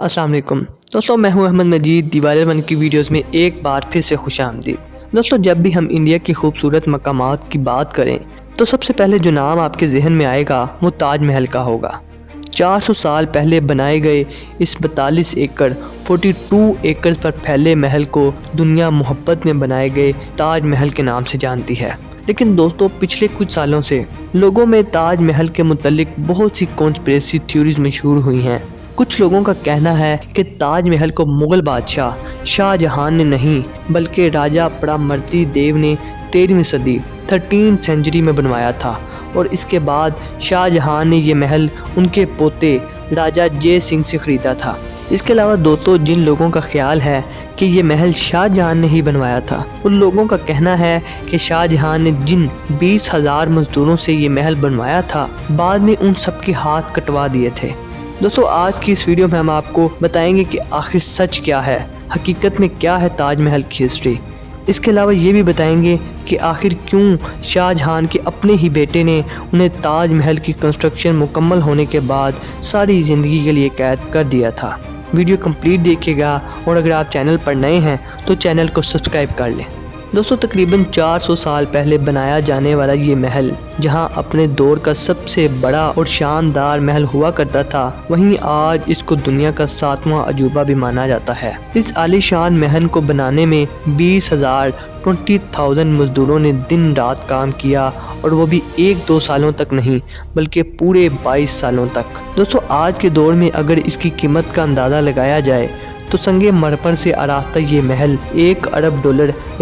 अस्सलाम वालेकुम दोस्तों, मैं हूं अहमद मजीद। दीवार वन की वीडियोस में एक बार फिर से खुशामदीद। दोस्तों, जब भी हम इंडिया की खूबसूरत मकामात की बात करें तो सबसे पहले जो नाम आपके जहन में आएगा वो ताजमहल का होगा। 400 साल पहले बनाए गए इस 42 एकड़ 42 एकड़ पर फैले महल को दुनिया मोहब्बत में बनाए गए ताजमहल के नाम से जानती है। लेकिन दोस्तों, पिछले कुछ सालों से लोगों में ताजमहल के मुतालिक बहुत सी कॉन्स्पिरेसी थ्योरीज मशहूर हुई हैं। कुछ लोगों का कहना है कि ताजमहल को मुगल बादशाह शाहजहां ने नहीं बल्कि राजा परामर्दी देव ने 13वीं सदी 13th सेंचुरी में बनवाया था और इसके बाद शाहजहां ने ये महल उनके पोते राजा जय सिंह से खरीदा था। इसके अलावा दोस्तों, जिन लोगों का ख्याल है कि ये महल शाहजहां ने ही बनवाया था, उन लोगों का कहना है कि शाहजहां ने जिन 20,000 मजदूरों से ये महल बनवाया था, बाद में उन सब के हाथ कटवा दिए थे। दोस्तों, आज की इस वीडियो में हम आपको बताएंगे कि आखिर सच क्या है, हकीकत में क्या है ताजमहल की हिस्ट्री। इसके अलावा ये भी बताएंगे कि आखिर क्यों शाहजहां के अपने ही बेटे ने उन्हें ताजमहल की कंस्ट्रक्शन मुकम्मल होने के बाद सारी ज़िंदगी के लिए कैद कर दिया था। वीडियो कंप्लीट देखिएगा और अगर आप चैनल पर नए हैं तो चैनल को सब्सक्राइब कर लें। दोस्तों, तकरीबन 400 साल पहले बनाया जाने वाला ये महल, जहां अपने दौर का सबसे बड़ा और शानदार महल हुआ करता था, वहीं आज इसको दुनिया का 7वां अजूबा भी माना जाता है। इस आलीशान महल को बनाने में 20,000 मजदूरों ने दिन रात काम किया, और वो भी 1-2 सालों तक नहीं बल्कि पूरे 22 सालों तक। दोस्तों, आज के दौर में अगर इसकी कीमत का अंदाज़ा लगाया जाए तो संगे मरमर से आरास्ता ये महल $1 अरब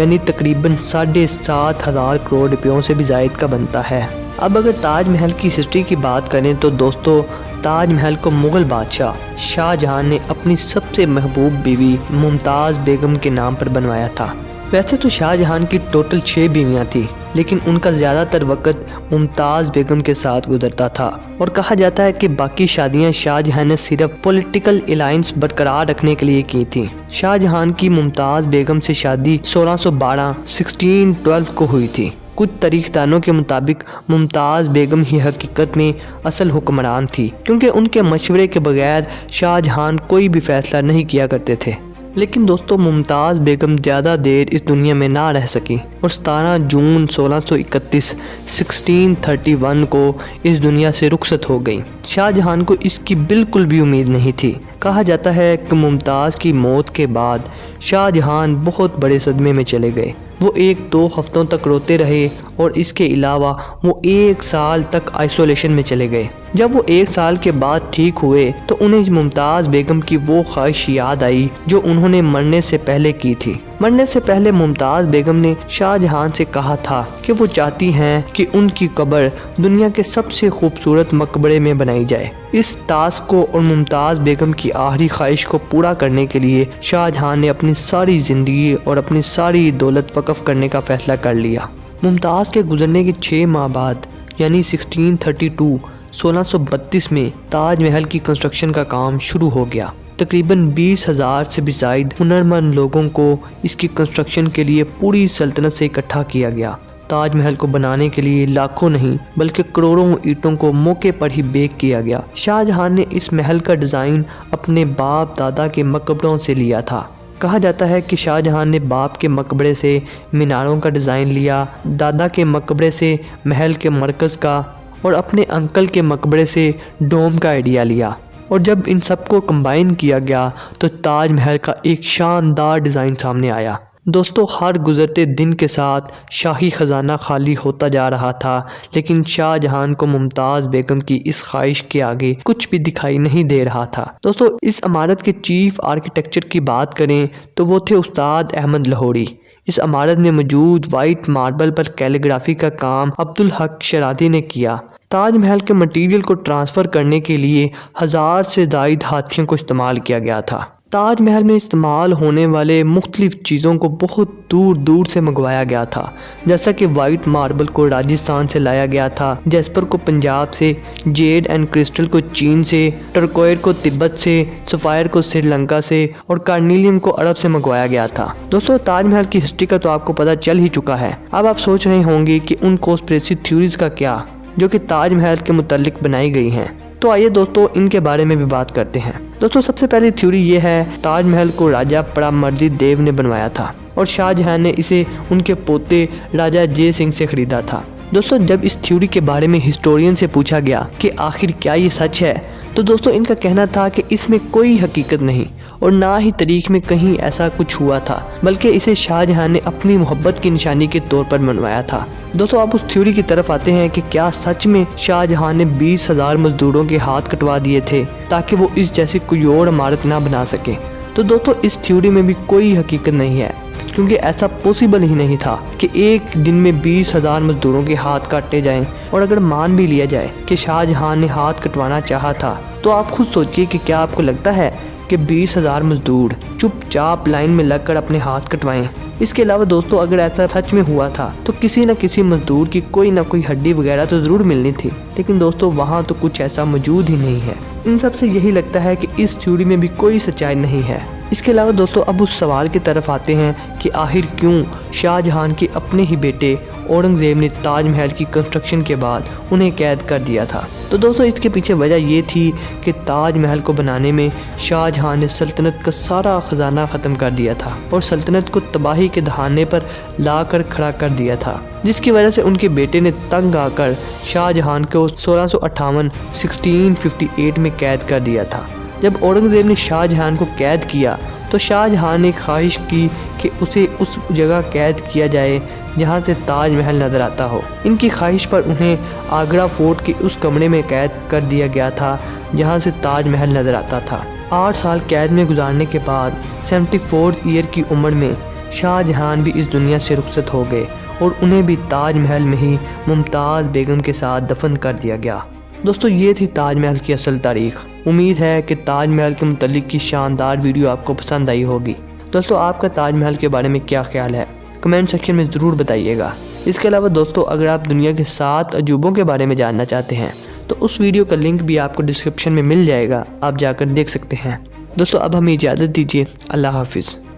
यानी तकरीबन 7,500 करोड़ रुपयों से भी ज़ायद का बनता है। अब अगर ताजमहल की हिस्ट्री की बात करें तो दोस्तों, ताजमहल को मुगल बादशाह शाहजहां ने अपनी सबसे महबूब बीवी मुमताज़ बेगम के नाम पर बनवाया था। वैसे तो शाहजहां की टोटल 6 बीवियाँ थी, लेकिन उनका ज़्यादातर वक़्त मुमताज़ बेगम के साथ गुजरता था, और कहा जाता है कि बाकी शादियां शाहजहां ने सिर्फ पॉलिटिकल अलायंस बरकरार रखने के लिए की थी। शाहजहां की मुमताज़ बेगम से शादी 1612 को हुई थी। कुछ तारीखदानों के मुताबिक मुमताज़ बेगम ही हकीकत में असल हुक्मरान थी, क्योंकि उनके मशवरे के बगैर शाहजहां कोई भी फैसला नहीं किया करते थे। लेकिन दोस्तों, मुमताज़ बेगम ज़्यादा देर इस दुनिया में ना रह सकी और 17 जून 1631 को इस दुनिया से रुखसत हो गई। शाहजहां को इसकी बिल्कुल भी उम्मीद नहीं थी। कहा जाता है कि मुमताज़ की मौत के बाद शाहजहां बहुत बड़े सदमे में चले गए। वो 1-2 हफ्तों तक रोते रहे और इसके अलावा वो 1 साल तक आइसोलेशन में चले गए। जब वो 1 साल के बाद ठीक हुए तो उन्हें मुमताज़ बेगम की वो ख्वाहिश याद आई जो उन्होंने मरने से पहले की थी। मरने से पहले मुमताज़ बेगम ने शाहजहां से कहा था कि वो चाहती हैं कि उनकी कब्र दुनिया के सबसे खूबसूरत मकबरे में बनाई जाए। इस टास्क को और मुमताज़ बेगम की आखिरी ख्वाहिश को पूरा करने के लिए शाहजहां ने अपनी सारी ज़िंदगी और अपनी सारी दौलत वक़्फ़ करने का फ़ैसला कर लिया। मुमताज़ के गुजरने के 6 माह बाद यानी 1632 में ताजमहल की कंस्ट्रक्शन का काम शुरू हो गया। तकरीबन 20,000 से भी ज़ायद हुनरमंद लोगों को इसकी कंस्ट्रक्शन के लिए पूरी सल्तनत से इकट्ठा किया गया। ताजमहल को बनाने के लिए लाखों नहीं बल्कि करोड़ों ईंटों को मौके पर ही बेक किया गया। शाहजहां ने इस महल का डिज़ाइन अपने बाप दादा के मकबरों से लिया था। कहा जाता है कि शाहजहां ने बाप के मकबरे से मीनारों का डिज़ाइन लिया, दादा के मकबरे से महल के मरकज़ का, और अपने अंकल के मकबरे से डोम का आइडिया लिया, और जब इन सबको कंबाइन किया गया तो ताजमहल का एक शानदार डिज़ाइन सामने आया। दोस्तों, हर गुजरते दिन के साथ शाही ख़जाना खाली होता जा रहा था, लेकिन शाहजहां को मुमताज़ बेगम की इस ख्वाहिश के आगे कुछ भी दिखाई नहीं दे रहा था। दोस्तों, इस इमारत के चीफ आर्किटेक्चर की बात करें तो वो थे उस्ताद अहमद लाहौरी। इस इमारत में मौजूद वाइट मार्बल पर कैलीग्राफी का काम अब्दुल हक शरादी ने किया। ताजमहल के मटेरियल को ट्रांसफ़र करने के लिए 1000 से ज़ायद हाथियों को इस्तेमाल किया गया था। ताजमहल में इस्तेमाल होने वाले मुख्तलिफ़ चीज़ों को बहुत दूर दूर से मंगवाया गया था, जैसा कि वाइट मार्बल को राजस्थान से लाया गया था, जैस्पर को पंजाब से, जेड एंड क्रिस्टल को चीन से, टर्कोइड को तिब्बत से, सफ़ायर को श्रीलंका से और कार्नीलियम को अरब से मंगवाया गया था। दोस्तों, ताजमहल की हिस्ट्री का तो आपको पता चल ही चुका है। अब आप सोच रहे होंगे कि उन कॉन्स्पिरेसी थ्योरीज़ का क्या, जो कि ताजमहल के मुतालिक बनाई गई हैं। तो आइए दोस्तों इनके बारे में भी बात करते हैं। दोस्तों सबसे पहली थ्योरी ये है, ताजमहल को राजा परामर्दित देव ने बनवाया था और शाहजहां ने इसे उनके पोते राजा जय सिंह से खरीदा था। दोस्तों जब इस थ्योरी के बारे में हिस्टोरियन से पूछा गया कि आखिर क्या ये सच है, तो दोस्तों इनका कहना था कि इसमें कोई हकीकत नहीं और ना ही तारीख में कहीं ऐसा कुछ हुआ था, बल्कि इसे शाहजहां ने अपनी मोहब्बत की निशानी के तौर पर बनवाया था। दोस्तों आप उस थ्योरी की तरफ आते हैं कि क्या सच में शाहजहां ने 20,000 मजदूरों के हाथ कटवा दिए थे ताकि वो इस जैसी कोई और इमारत ना बना सके। तो दोस्तों इस थ्योरी में भी कोई हकीकत नहीं है, क्योंकि ऐसा पॉसिबल ही नहीं था कि एक दिन में 20,000 मजदूरों के हाथ काटे जाएं। और अगर मान भी लिया जाए कि शाहजहां ने हाथ कटवाना चाहा था, तो आप खुद सोचिए कि क्या आपको लगता है कि 20,000 मजदूर चुपचाप लाइन में लगकर अपने हाथ कटवाएं। इसके अलावा दोस्तों अगर ऐसा सच में हुआ था तो किसी न किसी मजदूर की कोई ना कोई हड्डी वगैरह तो ज़रूर मिलनी थी, लेकिन दोस्तों वहाँ तो कुछ ऐसा मौजूद ही नहीं है। इन सब से यही लगता है कि इस थ्योरी में भी कोई सच्चाई नहीं है। इसके अलावा दोस्तों अब उस सवाल की तरफ आते हैं कि आखिर क्यों शाहजहां के अपने ही बेटे औरंगज़ेब ने ताजमहल की कंस्ट्रक्शन के बाद उन्हें कैद कर दिया था। तो दोस्तों इसके पीछे वजह ये थी कि ताजमहल को बनाने में शाहजहां ने सल्तनत का सारा ख़जाना ख़त्म कर दिया था और सल्तनत को तबाही के दहाने पर लाकर खड़ा कर दिया था, जिसकी वजह से उनके बेटे ने तंग आकर शाहजहां को 1658 में कैद कर दिया था। जब औरंगज़ेब ने शाहजहां को कैद किया तो शाहजहां ने ख्वाहिश की कि उसे उस जगह कैद किया जाए जहां से ताजमहल नज़र आता हो। इनकी ख्वाहिश पर उन्हें आगरा फोर्ट के उस कमरे में कैद कर दिया गया था जहां से ताजमहल नज़र आता था। 8 साल कैद में गुजारने के बाद 74 ईयर की उम्र में शाहजहां भी इस दुनिया से रुखसत हो गए और उन्हें भी ताजमहल में ही मुमताज़ बेगम के साथ दफन कर दिया गया। दोस्तों ये थी ताजमहल की असल तारीख। उम्मीद है कि ताजमहल के मुतल्लिक की शानदार वीडियो आपको पसंद आई होगी। दोस्तों आपका ताजमहल के बारे में क्या ख्याल है, कमेंट सेक्शन में ज़रूर बताइएगा। इसके अलावा दोस्तों अगर आप दुनिया के 7 अजूबों के बारे में जानना चाहते हैं तो उस वीडियो का लिंक भी आपको डिस्क्रिप्शन में मिल जाएगा, आप जाकर देख सकते हैं। दोस्तों अब हमें इजाज़त दीजिए, अल्लाह हाफिज़।